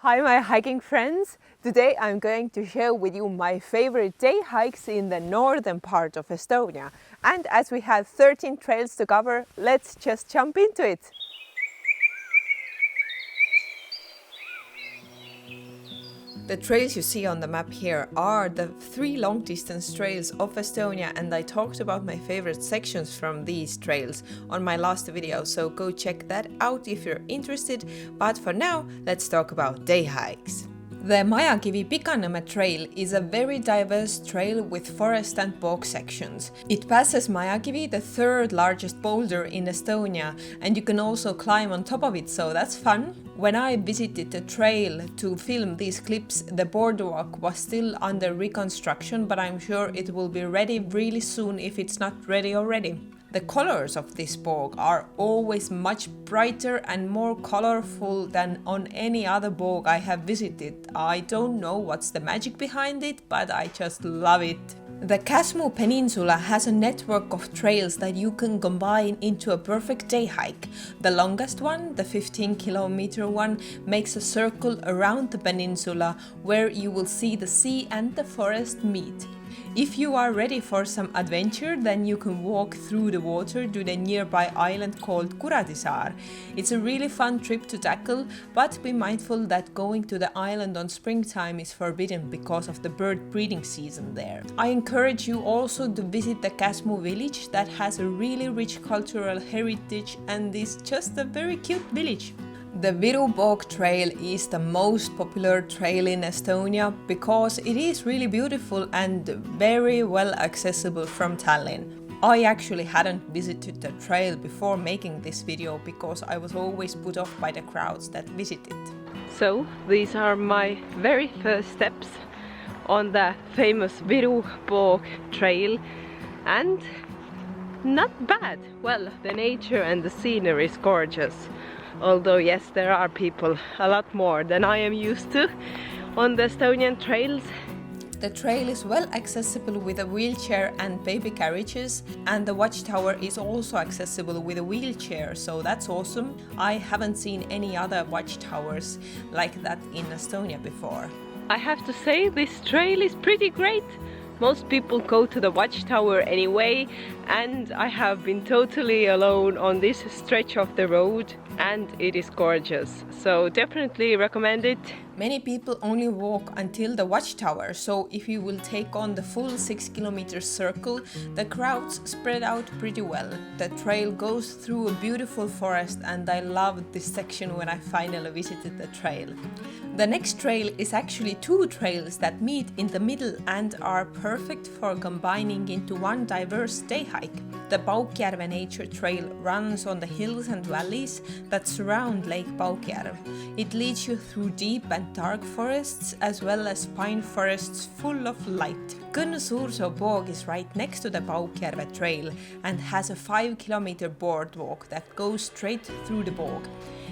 Hi my hiking friends! Today I'm going to share with you my favorite day hikes in the northern part of Estonia. And as we have 13 trails to cover, let's just jump into it! The trails you see on the map here are the 3 long-distance trails of Estonia, and I talked about my favorite sections from these trails on my last video, so go check that out if you're interested. But for now, let's talk about day hikes. The Majakivi-Pikanõmme Trail is a very diverse trail with forest and bog sections. It passes Majakivi, the 3rd largest boulder in Estonia, and you can also climb on top of it, so that's fun. When I visited the trail to film these clips, the boardwalk was still under reconstruction, but I'm sure it will be ready really soon if it's not ready already. The colors of this bog are always much brighter and more colorful than on any other bog I have visited. I don't know what's the magic behind it, but I just love it. The Käsmu Peninsula has a network of trails that you can combine into a perfect day hike. The longest one, the 15-kilometer one, makes a circle around the peninsula where you will see the sea and the forest meet. If you are ready for some adventure, then you can walk through the water to the nearby island called Kakerdaja. It's a really fun trip to tackle, but be mindful that going to the island on springtime is forbidden because of the bird breeding season there. I encourage you also to visit the Käsmu village that has a really rich cultural heritage and is just a very cute village. The Viru Bog Trail is the most popular trail in Estonia because it is really beautiful and very well accessible from Tallinn. I actually hadn't visited the trail before making this video because I was always put off by the crowds that visit it. So these are my very first steps on the famous Viru Bog Trail, and not bad. Well, the nature and the scenery is gorgeous. Although yes, there are people, a lot more than I am used to on the Estonian trails. The trail is well accessible with a wheelchair and baby carriages, and the watchtower is also accessible with a wheelchair, so that's awesome. I haven't seen any other watchtowers like that in Estonia before. I have to say, this trail is pretty great. Most people go to the watchtower anyway, and I have been totally alone on this stretch of the road, and it is gorgeous, so definitely recommend it. Many people only walk until the watchtower, so if you will take on the full 6-kilometer circle, the crowds spread out pretty well. The trail goes through a beautiful forest, and I loved this section when I finally visited the trail. The next trail is actually 2 trails that meet in the middle and are perfect for combining into one diverse day hike. The Paukjärve Nature Trail runs on the hills and valleys that surround Lake Paukjärve. It leads you through deep and dark forests as well as pine forests full of light. Kõnn-Suursoo Bog is right next to the Paukjärve Trail and has a 5-kilometer boardwalk that goes straight through the bog.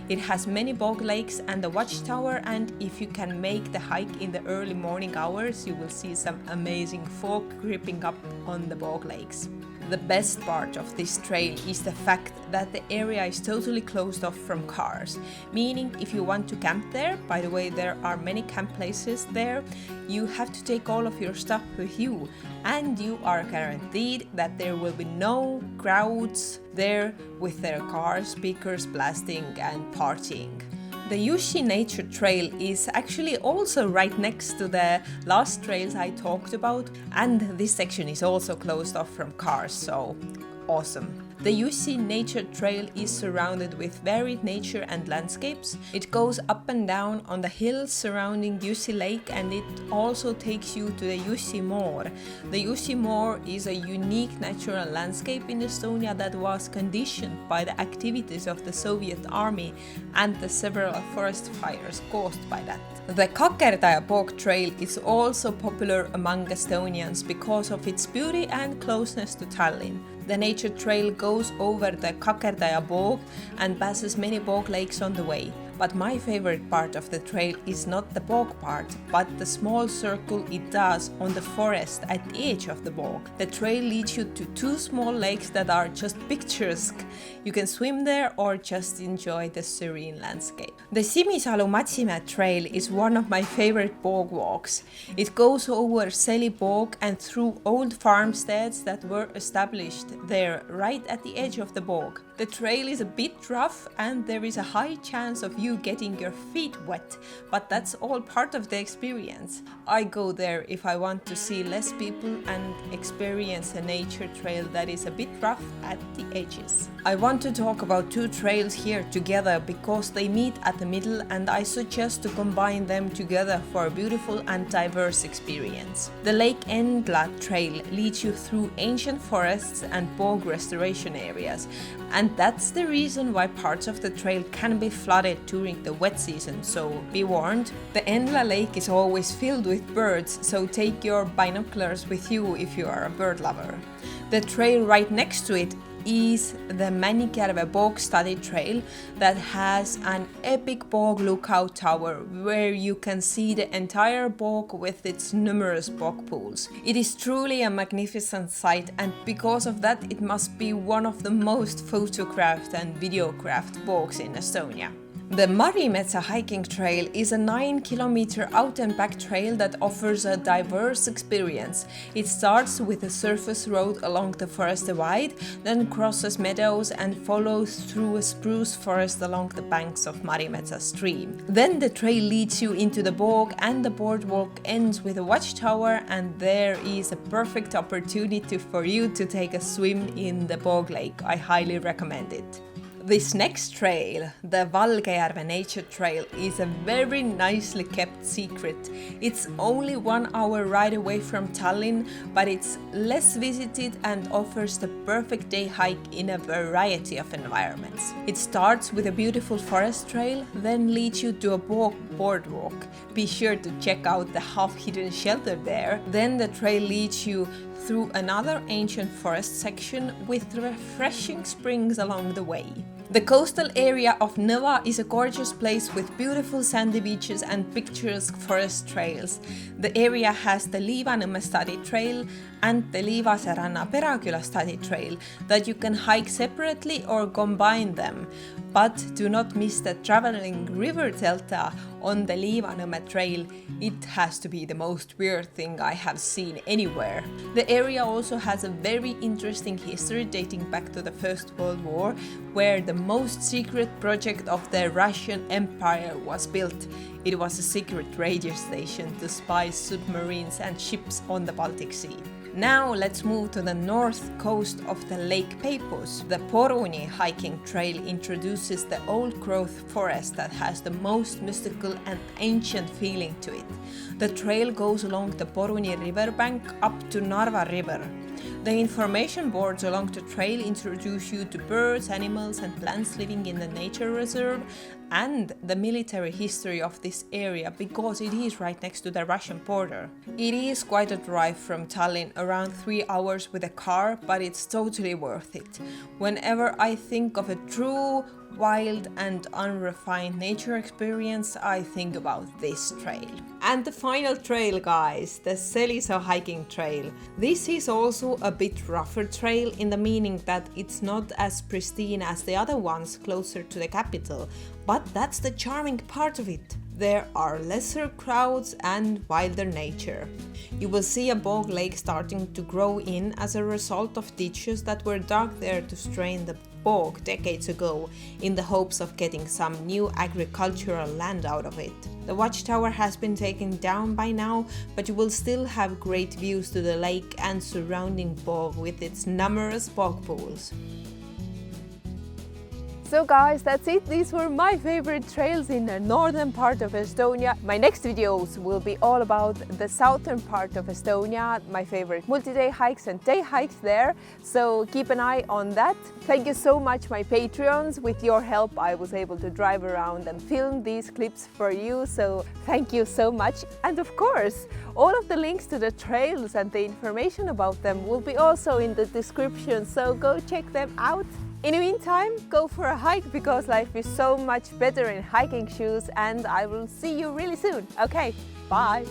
It has many bog lakes and a watchtower, and if you can make the hike in the early morning hours, you will see some amazing fog creeping up on the bog lakes. The best part of this trail is the fact that the area is totally closed off from cars, meaning if you want to camp there, by the way there are many camp places there, you have to take all of your stuff with you, and you are guaranteed that there will be no crowds there with their car speakers blasting and partying. The Jussi Nature Trail is actually also right next to the last trails I talked about, and this section is also closed off from cars, so awesome. The Jussi Nature Trail is surrounded with varied nature and landscapes. It goes up and down on the hills surrounding Jussi Lake, and it also takes you to the Jussi Moor. The Jussi Moor is a unique natural landscape in Estonia that was conditioned by the activities of the Soviet army and the several forest fires caused by that. The Kakerdaja Bog Trail is also popular among Estonians because of its beauty and closeness to Tallinn. The nature trail goes over the Kakerdaja Bog and passes many bog lakes on the way. But my favorite part of the trail is not the bog part, but the small circle it does on the forest at the edge of the bog. The trail leads you to two small lakes that are just picturesque. You can swim there or just enjoy the serene landscape. The Simisalu-Matsimäe Trail is one of my favorite bog walks. It goes over Seli Bog and through old farmsteads that were established there right at the edge of the bog. The trail is a bit rough and there is a high chance of you getting your feet wet, but that's all part of the experience. I go there if I want to see less people and experience a nature trail that is a bit rough at the edges. I want to talk about two trails here together because they meet at the middle, and I suggest to combine them together for a beautiful and diverse experience. The Lake Endla Trail leads you through ancient forests and bog restoration areas, and that's the reason why parts of the trail can be flooded during the wet season, so be warned. The Endla Lake is always filled with birds, so take your binoculars with you if you are a bird lover. The trail right next to it is the Majakivi Bog Study Trail that has an epic bog lookout tower where you can see the entire bog with its numerous bog pools. It is truly a magnificent sight, and because of that it must be one of the most photographed and videographed bogs in Estonia. The Marimetsa hiking trail is a 9-kilometer out and back trail that offers a diverse experience. It starts with a surface road along the forest divide, then crosses meadows and follows through a spruce forest along the banks of Marimetsa stream. Then the trail leads you into the bog and the boardwalk ends with a watchtower, and there is a perfect opportunity for you to take a swim in the bog lake. I highly recommend it. This next trail, the Paukjärve Nature Trail, is a very nicely kept secret. It's only 1 hour ride away from Tallinn, but it's less visited and offers the perfect day hike in a variety of environments. It starts with a beautiful forest trail, then leads you to a boardwalk. Be sure to check out the half-hidden shelter there. Then the trail leads you through another ancient forest section with refreshing springs along the way. The coastal area of Nõva is a gorgeous place with beautiful sandy beaches and picturesque forest trails. The area has the Liivanõmme Study Trail and the Liivaseranna Peraküla Study Trail that you can hike separately or combine them. But do not miss the traveling river delta on the Liivanõmme Trail. It has to be the most weird thing I have seen anywhere. The area also has a very interesting history dating back to the First World War, where the most secret project of the Russian Empire was built. It was a secret radio station to spy submarines and ships on the Baltic Sea. Now let's move to the north coast of the Lake Peipus. The Poor Oni hiking trail introduces the old-growth forest that has the most mystical and ancient feeling to it. The trail goes along the Poor Oni riverbank up to Narva River. The information boards along the trail introduce you to birds, animals and plants living in the nature reserve and the military history of this area because it is right next to the Russian border. It is quite a drive from Tallinn, around 3 hours with a car, but it's totally worth it. Whenever I think of a true, wild and unrefined nature experience, I think about this trail. And the final trail, guys, the Seliso hiking trail. This is also a bit rougher trail in the meaning that it's not as pristine as the other ones closer to the capital, but that's the charming part of it. There are lesser crowds and wilder nature. You will see a bog lake starting to grow in as a result of ditches that were dug there to strain the bog decades ago in the hopes of getting some new agricultural land out of it. The watchtower has been taken down by now, but you will still have great views to the lake and surrounding bog with its numerous bog pools. So guys, that's it. These were my favorite trails in the northern part of Estonia. My next videos will be all about the southern part of Estonia, my favorite multi-day hikes and day hikes there. So keep an eye on that. Thank you so much, my Patreons. With your help, I was able to drive around and film these clips for you. So thank you so much. And of course, all of the links to the trails and the information about them will be also in the description. So go check them out. In the meantime, go for a hike because life is so much better in hiking shoes, and I will see you really soon. Okay, bye!